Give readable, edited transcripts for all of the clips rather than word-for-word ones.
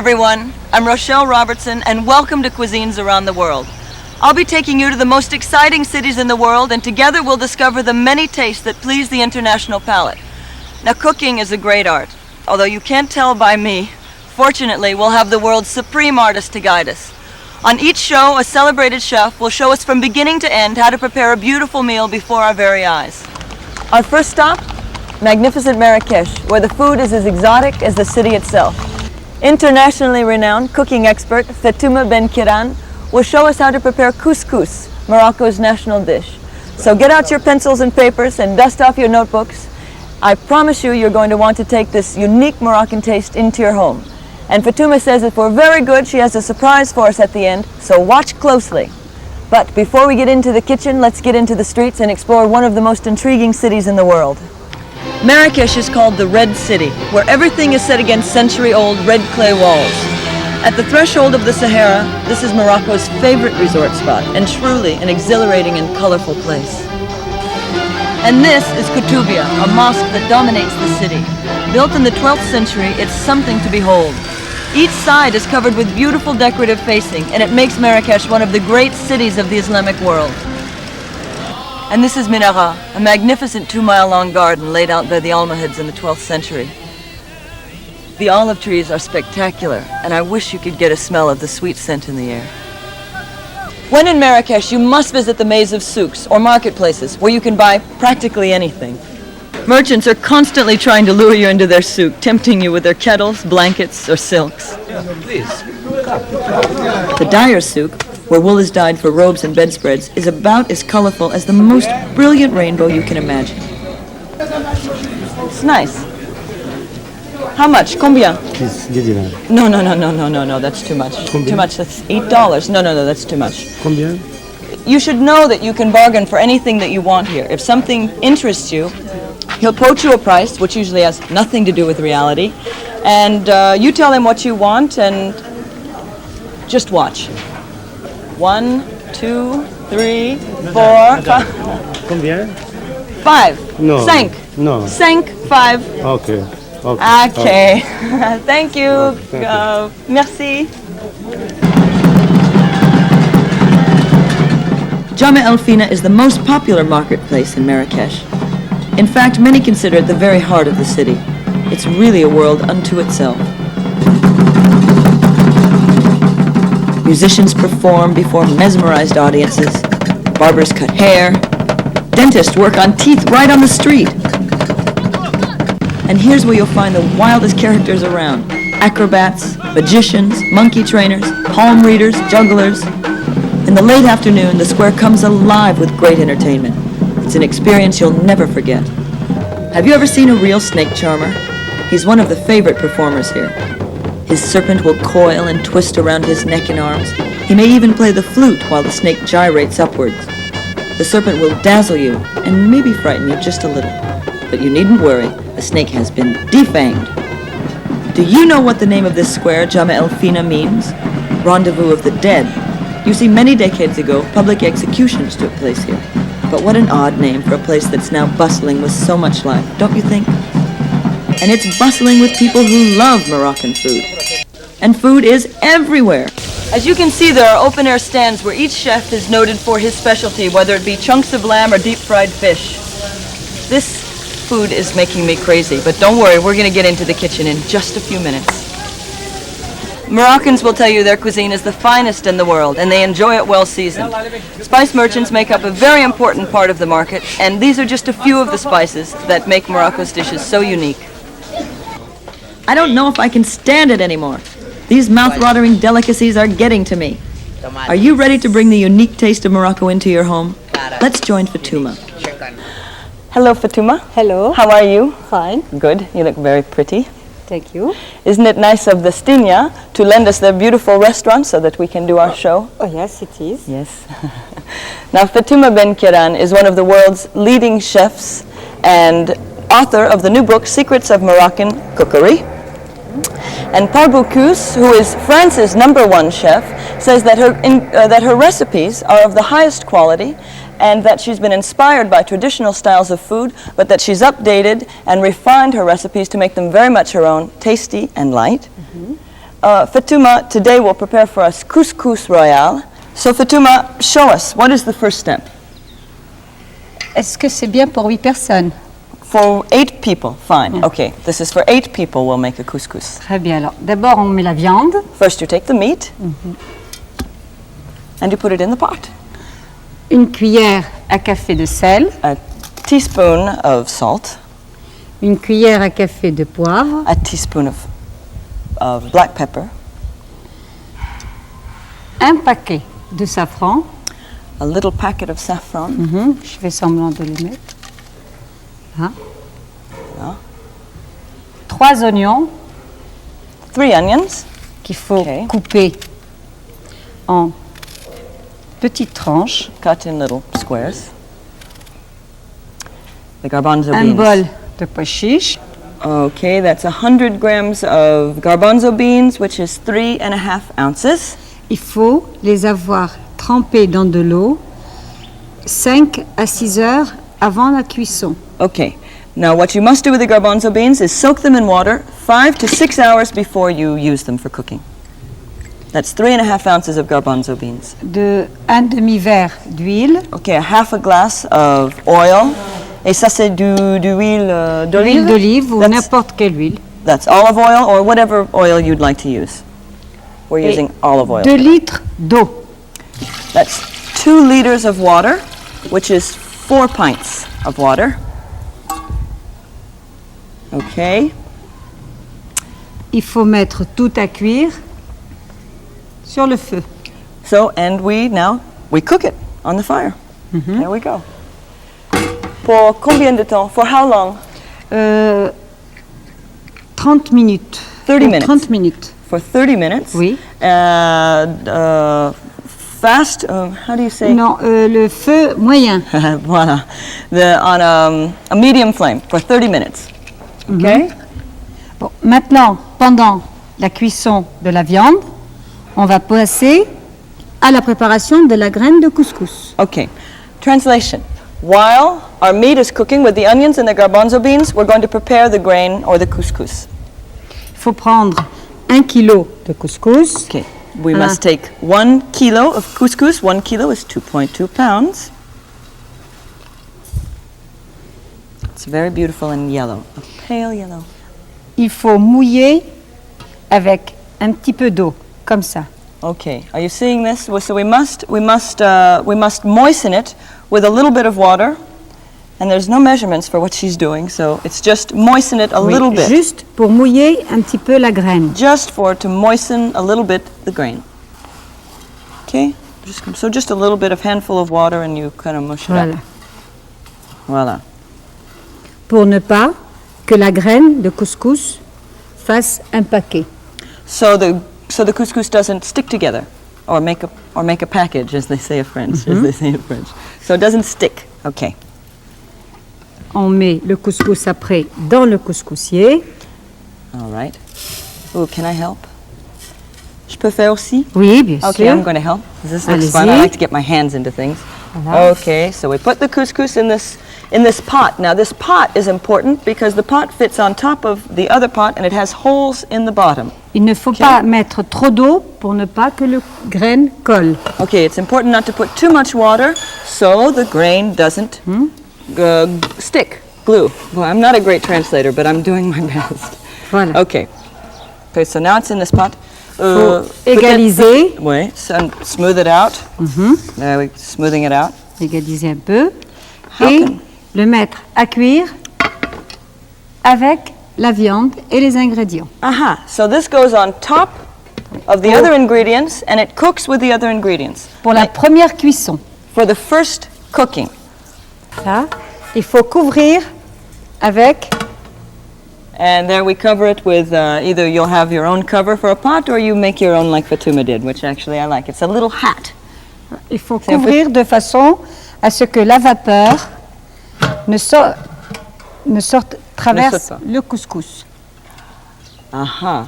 everyone. I'm Rochelle Robertson, and welcome to Cuisines Around the World. I'll be taking you to the most exciting cities in the world, and together we'll discover the many tastes that please the international palate. Now, cooking is a great art. Although you can't tell by me, fortunately, we'll have the world's supreme artist to guide us. On each show, a celebrated chef will show us from beginning to end how to prepare a beautiful meal before our very eyes. Our first stop, magnificent Marrakesh, where the food is as exotic as the city itself. Internationally renowned cooking expert Fatouma Ben Kiran will show us how to prepare couscous, Morocco's national dish. So get out your pencils and papers and dust off your notebooks. I promise you, you're going to want to take this unique Moroccan taste into your home. And Fatouma says if we're very good, she has a surprise for us at the end, so watch closely. But before we get into the kitchen, let's get into the streets and explore one of the most intriguing cities in the world. Marrakesh is called the Red City, where everything is set against century-old red clay walls. At the threshold of the Sahara, this is Morocco's favorite resort spot, and truly an exhilarating and colorful place. And this is Koutoubia, a mosque that dominates the city. Built in the 12th century, it's something to behold. Each side is covered with beautiful decorative facing, and it makes Marrakesh one of the great cities of the Islamic world. And this is Minara, a magnificent 2-mile-long garden laid out by the Almohads in the 12th century. The olive trees are spectacular, and I wish you could get a smell of the sweet scent in the air. When in Marrakesh, you must visit the maze of souks, or marketplaces, where you can buy practically anything. Merchants are constantly trying to lure you into their souk, tempting you with their kettles, blankets, or silks. Please. The dyer souk, where wool is dyed for robes and bedspreads, is about as colorful as the most brilliant rainbow you can imagine. It's nice. How much? Combien? No, that's too much. Combien? Too much, that's $8. No, that's too much. Combien? You should know that you can bargain for anything that you want here. If something interests you, he'll quote you a price, which usually has nothing to do with reality, and you tell him what you want and just watch. 1, 2, 3, 4, 5. Combien? 5. No. 5. No. 5. Okay. Okay. Thank you. Thank you. Merci. Jama El Fina is the most popular marketplace in Marrakesh. In fact, many consider it the very heart of the city. It's really a world unto itself. Musicians perform before mesmerized audiences. Barbers cut hair. Dentists work on teeth right on the street. And here's where you'll find the wildest characters around. Acrobats, magicians, monkey trainers, palm readers, jugglers. In the late afternoon, the square comes alive with great entertainment. It's an experience you'll never forget. Have you ever seen a real snake charmer? He's one of the favorite performers here. His serpent will coil and twist around his neck and arms. He may even play the flute while the snake gyrates upwards. The serpent will dazzle you and maybe frighten you just a little. But you needn't worry, the snake has been defanged. Do you know what the name of this square, Jama El Fina, means? Rendezvous of the dead. You see, many decades ago, public executions took place here. But what an odd name for a place that's now bustling with so much life, don't you think? And it's bustling with people who love Moroccan food. And food is everywhere. As you can see, there are open-air stands where each chef is noted for his specialty, whether it be chunks of lamb or deep-fried fish. This food is making me crazy, but don't worry, we're going to get into the kitchen in just a few minutes. Moroccans will tell you their cuisine is the finest in the world, and they enjoy it well seasoned. Spice merchants make up a very important part of the market, and these are just a few of the spices that make Morocco's dishes so unique. I don't know if I can stand it anymore. These mouth-watering delicacies are getting to me. Are you ready to bring the unique taste of Morocco into your home? Let's join Fatouma. Hello, Fatouma. Hello. How are you? Fine. Good. You look very pretty. Thank you. Isn't it nice of the Stinia to lend us their beautiful restaurant so that we can do our show? Oh, yes, it is. Yes. Now, Fatouma Ben Kiran is one of the world's leading chefs and author of the new book, Secrets of Moroccan Cookery. And Paul Bocuse, who is France's #1 chef, says that her recipes are of the highest quality and that she's been inspired by traditional styles of food, but that she's updated and refined her recipes to make them very much her own, tasty and light. Fatuma today will prepare for us couscous royale. So Fatuma, show us, what is the first step? Est-ce que c'est bien pour 8 personnes? For 8 people, fine. Okay, this is for 8 people, we'll make a couscous. Très bien. Alors, d'abord, on met la viande. First you take the meat and you put it in the pot. Une cuillère à café de sel. A teaspoon of salt. Une cuillère à café de poivre. A teaspoon of black pepper. Un paquet de safran. A little packet of saffron. Je fais semblant de le mettre. Là. Là. 3 oignons 3 onions. qu'il faut Ok. couper en petites tranches. Cut in little squares. The garbanzo Un beans. bol de pois chiches. Okay, that's 100 grams of garbanzo beans, which is 3.5 ounces. Il faut les avoir trempés dans de l'eau 5 à 6 heures avant la cuisson. Okay, now what you must do with the garbanzo beans is soak them in water 5 to 6 hours before you use them for cooking. That's 3.5 ounces of garbanzo beans. Un demi-verre d'huile. Okay, a half a glass of oil. Et ça c'est d'huile d'olive? L'huile d'olive ou That's- n'importe quelle huile. That's olive oil or whatever oil you'd like to use. We're Et using olive oil. 2 litres d'eau. That's 2 liters of water, which is 4 pints of water. Okay. Il faut mettre tout à cuire sur le feu. So, and we cook it on the fire. There we go. Pour combien de temps? For how long? 30 minutes. 30 minutes. 30 minutes. For 30 minutes. Oui. Fast, how do you say? Non, le feu moyen. Voilà. On a medium flame for 30 minutes. Okay? Bon, maintenant, pendant la cuisson de la viande, on va passer à la préparation de la graine de couscous. Okay. Translation. While our meat is cooking with the onions and the garbanzo beans, we're going to prepare the grain or the couscous. Il faut prendre 1 kilo de couscous. Okay. We must take 1 kilo of couscous. 1 kilo is 2.2 pounds. It's very beautiful and yellow, a pale yellow. Il faut mouiller avec un petit peu d'eau, comme ça. Okay, are you seeing this? Well, so we must moisten it with a little bit of water, and there's no measurements for what she's doing, so it's just moisten it a Oui, little bit, juste pour mouiller un petit peu la graine. just to moisten a little bit the grain. Okay, just a little bit of handful of water, and you kind of mush it Voilà. up. Voilà. Pour ne pas que la graine de couscous fasse un paquet. So the couscous doesn't stick together, or make a package, as they say in French. So it doesn't stick. Okay. On met le couscous après dans le couscoussier. All right. Oh, can I help? Je peux faire aussi? Oui, bien Okay, sûr. I'm going to help. This looks Allez-y. fun. I like to get my hands into things. Voilà. Okay, so we put the couscous in this pot. Now this pot is important because the pot fits on top of the other pot and it has holes in the bottom. Il ne faut pas mettre trop d'eau pour ne pas que le graine colle. Okay, it's important not to put too much water so the grain doesn't stick, glue. Well, I'm not a great translator, but I'm doing my best. Voilà. Okay, so now it's in this pot. Faut égaliser. Oui, smooth it out. There we're smoothing it out. Égaliser un peu. How Et can- le mettre à cuire avec la viande et les ingrédients. Aha, so this goes on top of the other ingredients and it cooks with the other ingredients. Pour la première cuisson, For the first cooking, là, il faut couvrir avec and there we cover it with either you'll have your own cover for a pot or you make your own like Fatuma did, which actually I like. It's a little hat. il faut C'est un peu- couvrir de façon à ce que la vapeur traverse pas. le couscous. Aha.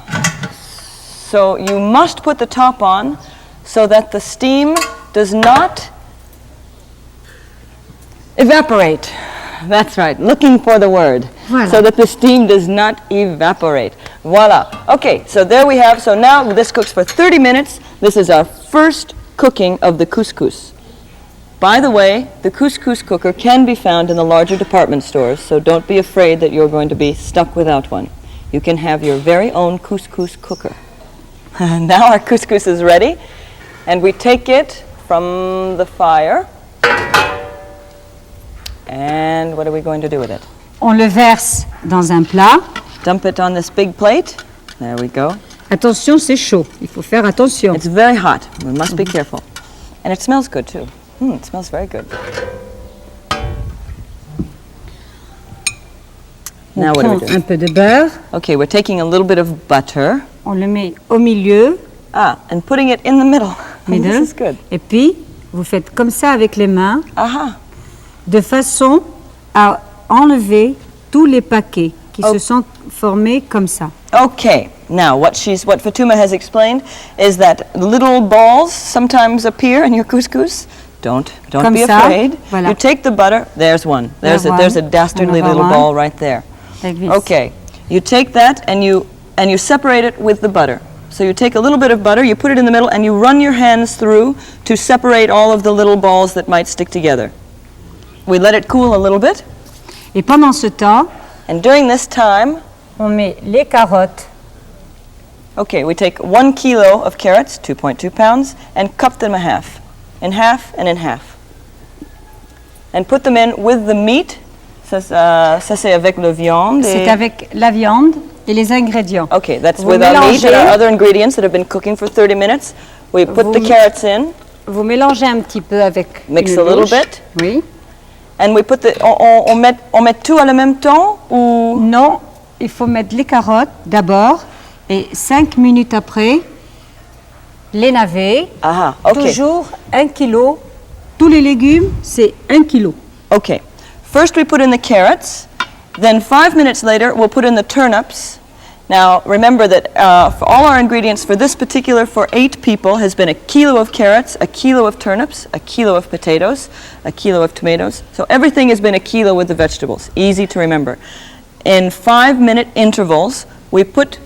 So you must put the top on so that the steam does not evaporate. That's right, looking for the word. Voilà. So that the steam does not evaporate. Voila. Okay, so there we have, so now this cooks for 30 minutes. This is our first cooking of the couscous. By the way, the couscous cooker can be found in the larger department stores, so don't be afraid that you're going to be stuck without one. You can have your very own couscous cooker. Now our couscous is ready, and we take it from the fire. And what are we going to do with it? On le verse dans un plat. Dump it on this big plate. There we go. Attention, c'est chaud. Il faut faire attention. It's very hot. We must be careful. And it smells good too. It smells very good. Now what do we do? Un peu de beurre. Okay, we're taking a little bit of butter. On le met au milieu. And putting it in the middle. This is good. Et puis, vous faites comme ça avec les mains, de façon à enlever tous les paquets qui se sont formés comme ça. Okay, now what Fatuma has explained is that little balls sometimes appear in your couscous. Don't be afraid. Voilà. You take the butter. There's one. There's a dastardly little ball right there. Okay, you take that and you separate it with the butter. So you take a little bit of butter, you put it in the middle, and you run your hands through to separate all of the little balls that might stick together. We let it cool a little bit. Et pendant ce temps, and during this time, on met les carottes. Okay, we take 1 kilo of carrots, 2.2 pounds, and cut them in half and in half. And put them in with the meat. Ça c'est avec la viande. C'est avec la viande et les ingrédients. Okay, that's with our meat and our other ingredients that have been cooking for 30 minutes. We put the carrots in. Vous mélangez un petit peu avec Mix a little bit. Oui. And we put on met tout à la même temps ou Non, il faut mettre les carottes d'abord et 5 minutes après les navets. Okay. Toujours 1 kilo. Tous les légumes, c'est 1 kilo. Okay. First we put in the carrots, then 5 minutes later we'll put in the turnips. Now remember that for all our ingredients for this particular, for 8 people, has been 1 kilo of carrots, 1 kilo of turnips, 1 kilo of potatoes, 1 kilo of tomatoes. So everything has been 1 kilo with the vegetables. Easy to remember. In 5-minute intervals, we put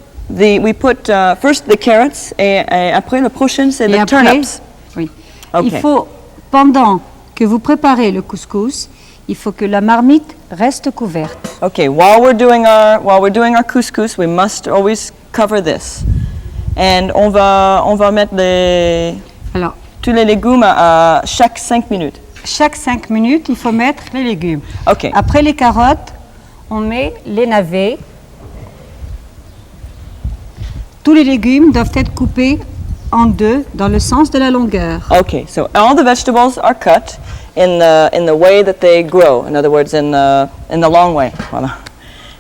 first the carrots et après le prochain c'est les turnips. Oui. Okay. Il faut, pendant que vous préparez le couscous, il faut que la marmite reste couverte. Okay, while we're doing our couscous, we must always cover this. And on va mettre tous les légumes à chaque 5 minutes. Chaque 5 minutes, il faut mettre les légumes. Okay. Après les carottes, on met les navets. Tous les légumes doivent être coupés en deux dans le sens de la longueur. Okay, so all the vegetables are cut in the way that they grow. In other words, in the long way. Voilà.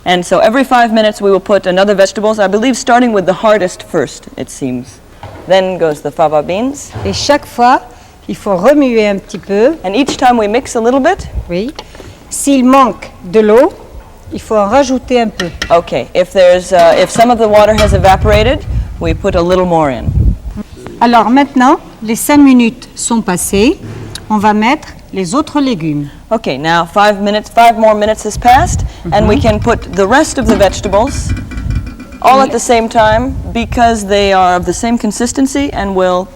And so every 5 minutes we will put another vegetables, I believe starting with the hardest first, it seems. Then goes the fava beans. Et chaque fois, il faut remuer un petit peu. And each time we mix a little bit. Oui. S'il manque de l'eau, il faut en rajouter un peu. Okay, if some of the water has evaporated, we put a little more in. Alors maintenant, les 5 minutes sont passées. On va mettre les autres légumes. Okay, now 5 more minutes has passed, and we can put the rest of the vegetables all at the same time because they are of the same consistency and will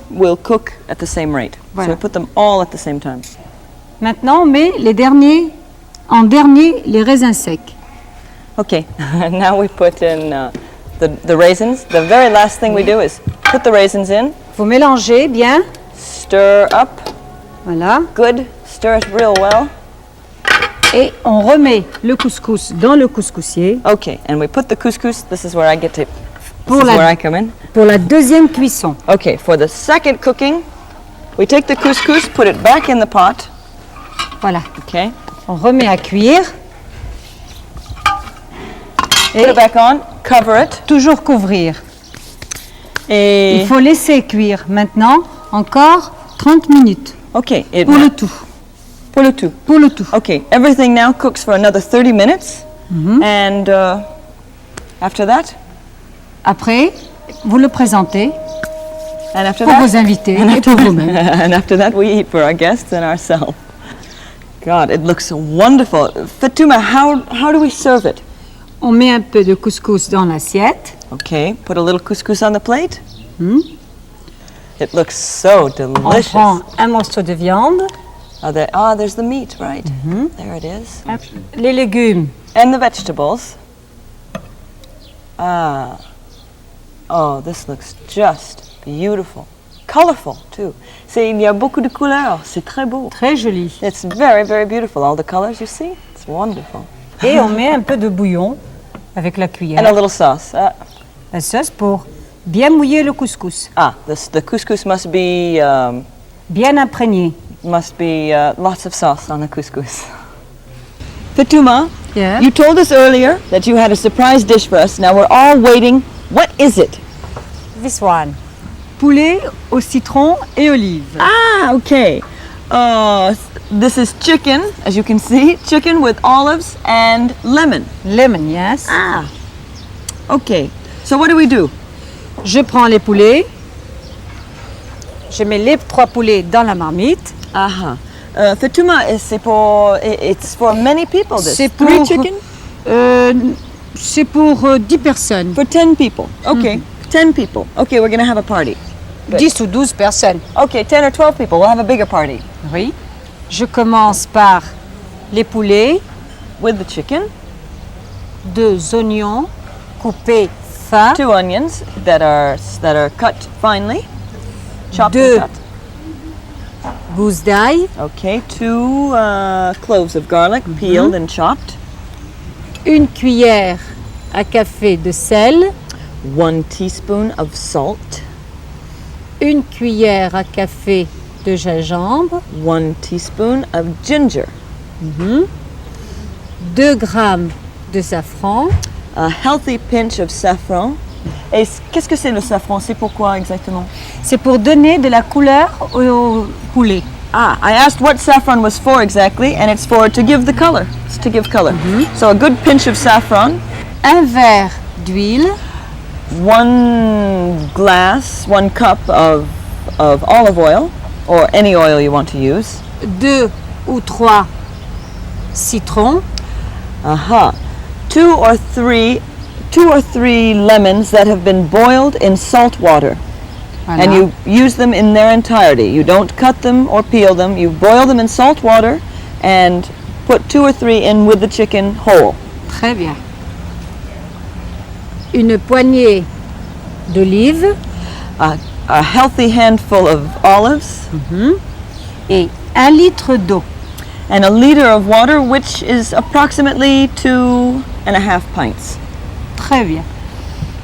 cook at the same rate. Voilà. So we put them all at the same time. Maintenant, on met en dernier les raisins secs. Okay, now we put in the raisins. The very last thing we do is put the raisins in. Vous mélangez bien. Stir up. Voilà. Good. Stir it real well. Et on remet le couscous dans le couscoussier. Okay, and we put the couscous. This is where I come in. Pour la deuxième cuisson. Okay, for the second cooking, we take the couscous, put it back in the pot. Voilà. Okay. On remet à cuire. Put it back on, cover it. Toujours couvrir. Et il faut laisser cuire maintenant encore 30 minutes. Okay. Pour le tout. Pour le tout. Pour le tout. Okay, everything now cooks for another 30 minutes. And after that? Après, vous le présentez and after pour that? vos invités et pour vous-même. And after that, we eat for our guests and ourselves. God, it looks wonderful. Fatuma, how do we serve it? On met un peu de couscous dans l'assiette. Okay, put a little couscous on the plate. Hmm. It looks so On delicious. prend un morceau de viande. There's the meat, right? There it is. Les légumes. And the vegetables. Oh, this looks just beautiful. Colorful, too. Il y a beaucoup de couleurs. C'est très beau. Très joli. It's very, very beautiful. All the colors you see. It's wonderful. Et on met un peu de bouillon avec la cuillère. And a little sauce. La sauce pour bien mouiller le couscous. The couscous must be Bien imprégné. lots of sauce on the couscous. Fatuma, Yeah. you told us earlier that you had a surprise dish for us. Now we're all waiting. What is it? This one. Poulet au citron et olive. Okay. This is chicken, as you can see. Chicken with olives and lemon. Lemon, yes. Okay. So what do we do? Je prends les poulets. Je mets les 3 poulets dans la marmite. Fatuma, it's for many people, this. C'est 3 chicken? C'est pour 10 personnes. For 10 people. Okay. 10 people. Okay, we're going to have a party. Good. 10 ou 12 personnes. Okay, 10 or 12 people. We'll have a bigger party. Oui. Je commence par les poulets, With the chicken, 2 oignons coupés fins, 2 onions that are cut finely. Chopped Deux. and cut. gousses d'ail, Okay, 2 cloves of garlic, peeled and chopped. 1 cuillère à café de sel, 1 teaspoon of salt. 1 cuillère à café de gingembre, 1 teaspoon of ginger. 2 grammes de safran, A healthy pinch of saffron. Et qu'est-ce que c'est le safran? C'est pourquoi exactement? c'est pour donner de la couleur au poulet. I asked what saffron was for exactly, and it's to give the color. It's to give color. So a good pinch of saffron, 1 verre d'huile, 1 cup of olive oil, or any oil you want to use. 2 ou 3 citrons, 2 or 3 lemons that have been boiled in salt water. voilà. And you use them in their entirety. You don't cut them or peel them. You boil them in salt water and put 2 or 3 in with the chicken whole. Très bien. Une poignée d'olives A healthy handful of olives et 1 litre d'eau. and a liter of water, which is approximately 2.5 pints. Très bien.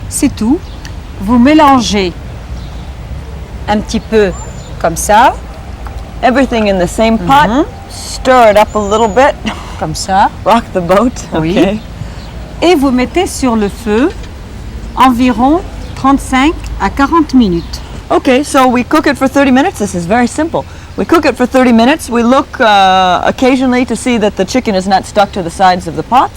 C'est tout. Vous mélangez un petit peu comme ça, Everything in the same pot. Stir it up a little bit. comme ça, Rock the boat. Oui. Okay. et vous mettez sur le feu environ 35 à 40 minutes. Okay, so we cook it for 30 minutes. This is very simple. We cook it for 30 minutes. We look occasionally to see that the chicken is not stuck to the sides of the pot,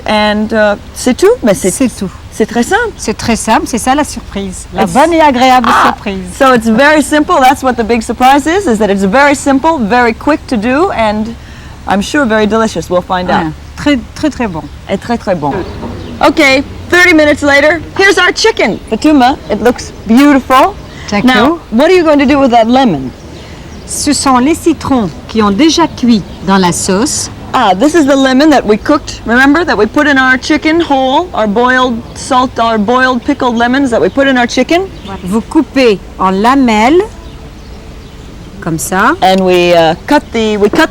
and c'est tout. Mais C'est tout. c'est très simple. C'est très simple, c'est ça la surprise. La It's- bonne et agréable surprise. So it's very simple. That's what the big surprise is that it's very simple, very quick to do, and I'm sure very delicious. We'll find Voilà. out. Très très très bon. Et très très bon. Okay, 30 minutes later, here's our chicken. Fatuma, it looks beautiful. Thank Now, you. what are you going to do with that lemon? Ce sont les citrons qui ont déjà cuit dans la sauce. This is the lemon that we cooked. Remember that we put in our chicken whole, our boiled pickled lemons that we put in our chicken, Vous coupez en lamelles, comme ça, and we cut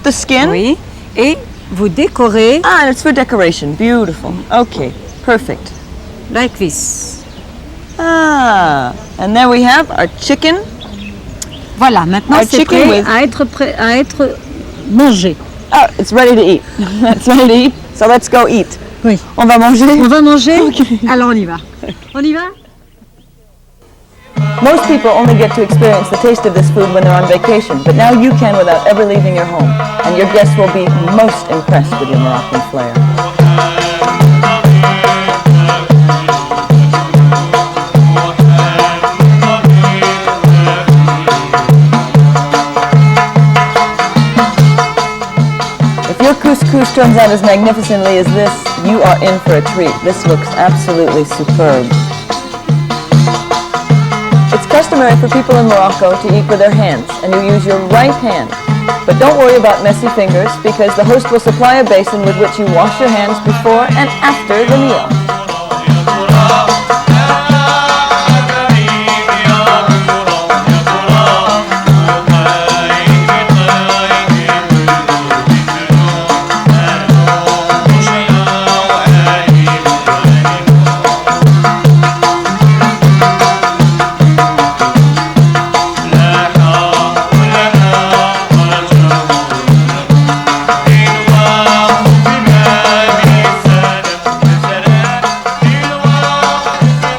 the skin. oui, et vous décorez And it's for decoration. Beautiful. Okay, perfect. like this. And there we have our chicken. Voilà, maintenant Our c'est chicken prêt with- à être mangé. Oh, it's ready to eat. It's ready to eat. So let's go eat. Oui. On va manger. On va manger. Ok. Alors on y va. On y va? Most people only get to experience the taste of this food when they're on vacation, but now you can without ever leaving your home, and your guests will be most impressed with your Moroccan flair. If your couscous couscous turns out as magnificently as this, you are in for a treat. This looks absolutely superb. It's customary for people in Morocco to eat with their hands, and you use your right hand. But don't worry about messy fingers, because the host will supply a basin with which you wash your hands before and after the meal.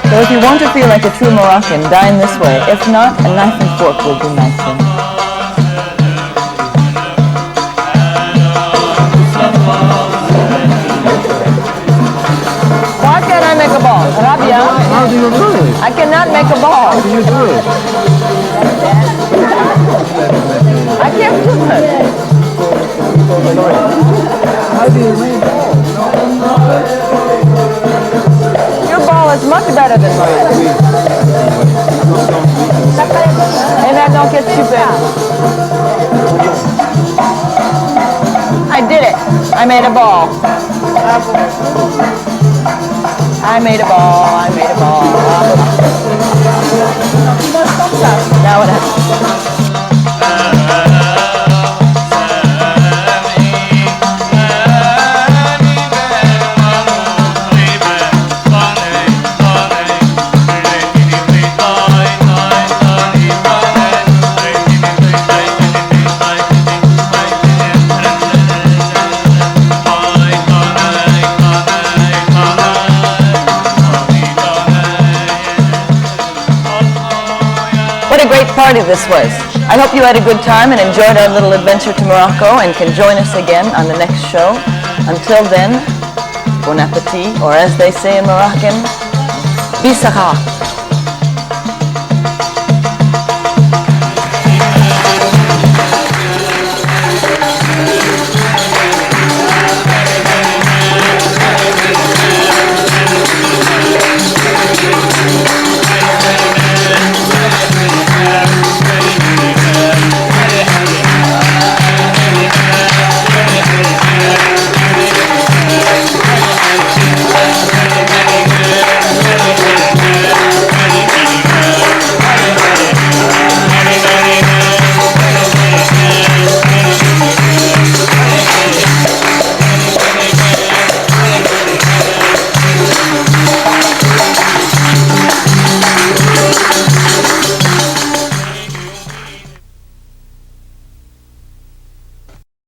So if you want to feel like a true Moroccan, dine this way. If not, a knife and fork would be nicer. Why can't I make a ball? Rabia? How do you do it? I cannot make a ball. How do you do it? I can't do it. How do you make balls? Your ball is much better than mine. Et maintenant, qu'est-ce que tu fais? I did it. I made a ball. I made a ball. I made a ball. Now what happens? What a great party this was. I hope you had a good time and enjoyed our little adventure to Morocco and can join us again on the next show. Until then, bon appetit, or as they say in Moroccan, bisara.